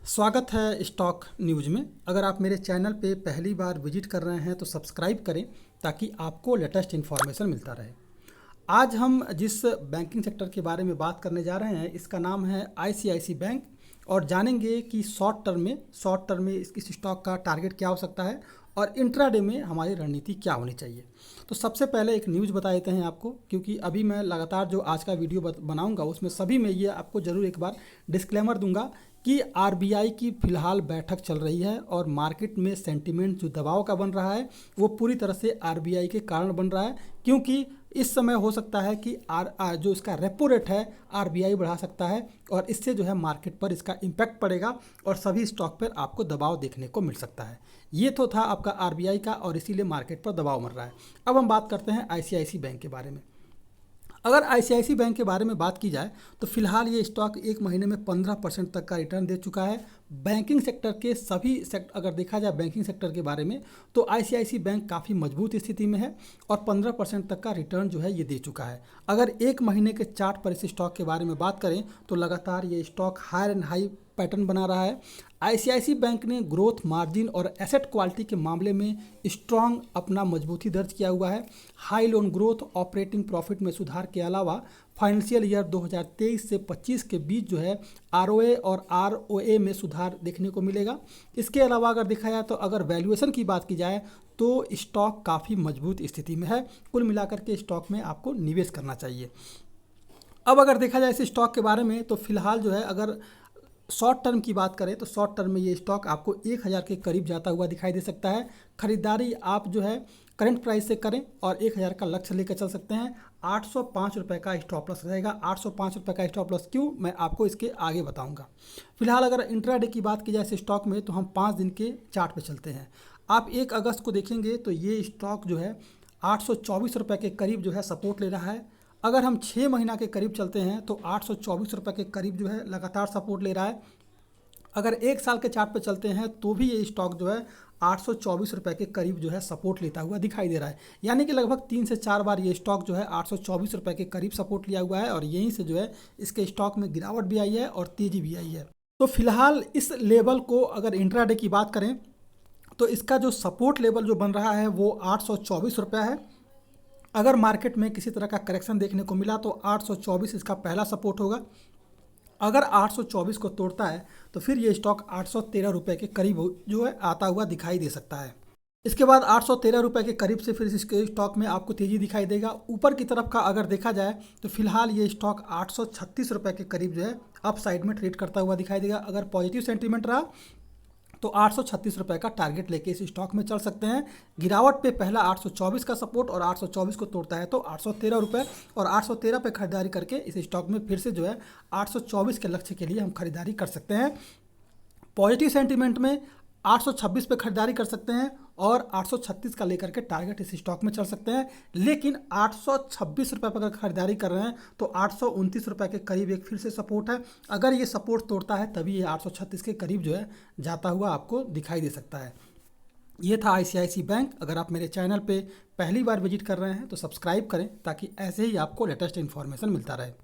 स्वागत है stock news में। अगर आप मेरे चैनल पे पहली बार विजिट कर रहे हैं तो सब्सक्राइब करें ताकि आपको लेटेस्ट इन्फॉर्मेशन मिलता रहे। आज हम जिस बैंकिंग सेक्टर के बारे में बात करने जा रहे हैं इसका नाम है आईसीआईसी बैंक और जानेंगे कि शॉर्ट टर्म में इस स्टॉक का टारगेट क्या हो सकता है और इंट्राडे में हमारी रणनीति क्या होनी चाहिए। तो सबसे पहले एक न्यूज़ बता देते हैं आपको, क्योंकि अभी मैं लगातार जो आज का वीडियो बनाऊंगा उसमें सभी में ये आपको ज़रूर एक बार डिस्क्लेमर दूंगा कि आरबीआई की फ़िलहाल बैठक चल रही है और मार्केट में सेंटीमेंट जो दबाव का बन रहा है वो पूरी तरह से आरबीआई के कारण बन रहा है, क्योंकि इस समय हो सकता है कि जो इसका रेपो रेट है आरबीआई बढ़ा सकता है और इससे जो है मार्केट पर इसका इम्पैक्ट पड़ेगा और सभी स्टॉक पर आपको दबाव देखने को मिल सकता है। ये तो था आपका आरबीआई का और इसीलिए मार्केट पर दबाव मर रहा है। अब हम बात करते हैं आईसीआईसी बैंक के बारे में। अगर आईसीआईसी बैंक के बारे में बात की जाए तो फिलहाल ये स्टॉक एक महीने में 15% तक का रिटर्न दे चुका है। बैंकिंग सेक्टर के अगर देखा जाए बैंकिंग सेक्टर के बारे में तो आईसीआईसी बैंक काफ़ी मजबूत स्थिति में है और 15% तक का रिटर्न जो है ये दे चुका है। अगर एक महीने के चार्ट पर इस स्टॉक के बारे में बात करें तो लगातार ये stock higher and high pattern बना रहा है। आईसीआईसी बैंक ने ग्रोथ मार्जिन और एसेट क्वालिटी के मामले में स्ट्रॉन्ग अपना मजबूती दर्ज किया हुआ है। High loan growth, operating profit में सुधार के अलावा फाइनेंशियल ईयर 2023 से 25 के बीच जो है आरओए और आरओए में सुधार देखने को मिलेगा। इसके अलावा अगर देखा जाए तो अगर वैल्यूएशन की बात की जाए तो स्टॉक काफ़ी मजबूत स्थिति में है। कुल मिलाकर के स्टॉक में आपको निवेश करना चाहिए। अब अगर देखा जाए इस स्टॉक के बारे में तो फिलहाल जो है अगर शॉर्ट टर्म की बात करें तो शॉर्ट टर्म में ये स्टॉक आपको 1000 के करीब जाता हुआ दिखाई दे सकता है। खरीदारी आप जो है करंट प्राइस से करें और 1000 का लक्ष्य लेकर चल सकते हैं। 805 रुपये का स्टॉप लॉस रहेगा। 805 रुपये का स्टॉप लॉस क्यों, मैं आपको इसके आगे बताऊंगा। फिलहाल अगर इंट्राडे की बात की जाए इस स्टॉक में तो हम 5 दिन के चार्ट पे चलते हैं। आप 1 अगस्त को देखेंगे तो ये स्टॉक जो है 824 रुपये के करीब जो है सपोर्ट ले रहा है। अगर हम 6 महीना के करीब चलते हैं तो 824 रुपये के करीब जो है लगातार सपोर्ट ले रहा है। अगर 1 साल के चार्ट पे चलते हैं तो भी ये स्टॉक जो है 824 रुपये के करीब जो है सपोर्ट लेता हुआ दिखाई दे रहा है। यानी कि लगभग 3 से 4 बार ये स्टॉक जो है 824 रुपये के करीब सपोर्ट लिया हुआ है और यहीं से जो है इसके स्टॉक में गिरावट भी आई है और तेज़ी भी आई है। तो फिलहाल इस लेवल को अगर इंट्राडे की बात करें तो इसका जो सपोर्ट लेवल जो बन रहा है वो 824 रुपये है। अगर मार्केट में किसी तरह का करेक्शन देखने को मिला तो 824 इसका पहला सपोर्ट होगा। अगर 824 को तोड़ता है तो फिर ये स्टॉक 813 रुपये के करीब जो है आता हुआ दिखाई दे सकता है। इसके बाद 813 रुपये के करीब से फिर इसके स्टॉक में आपको तेज़ी दिखाई देगा। ऊपर की तरफ का अगर देखा जाए तो फिलहाल ये स्टॉक 836 रुपये के करीब जो है अप साइड में ट्रेड करता हुआ दिखाई देगा। अगर पॉजिटिव सेंटीमेंट रहा तो 836 रुपये का टारगेट लेके इस स्टॉक में चल सकते हैं। गिरावट पे पहला 824 का सपोर्ट और 824 को तोड़ता है तो 813 रुपये और 813 पे खरीदारी करके इस स्टॉक में फिर से जो है 824 के लक्ष्य के लिए हम खरीदारी कर सकते हैं। पॉजिटिव सेंटीमेंट में 826 पे खरीदारी कर सकते हैं और 836 का लेकर के टारगेट इस स्टॉक में चल सकते हैं। लेकिन 826 रुपये पर अगर खरीदारी कर रहे हैं तो 829 रुपये के करीब एक फिर से सपोर्ट है। अगर ये सपोर्ट तोड़ता है तभी ये 836 के करीब जो है जाता हुआ आपको दिखाई दे सकता है। ये था आईसीआईसी बैंक। अगर आप मेरे चैनल पे पहली बार विजिट कर रहे हैं तो सब्सक्राइब करें ताकि ऐसे ही आपको लेटेस्ट इन्फॉर्मेशन मिलता रहे।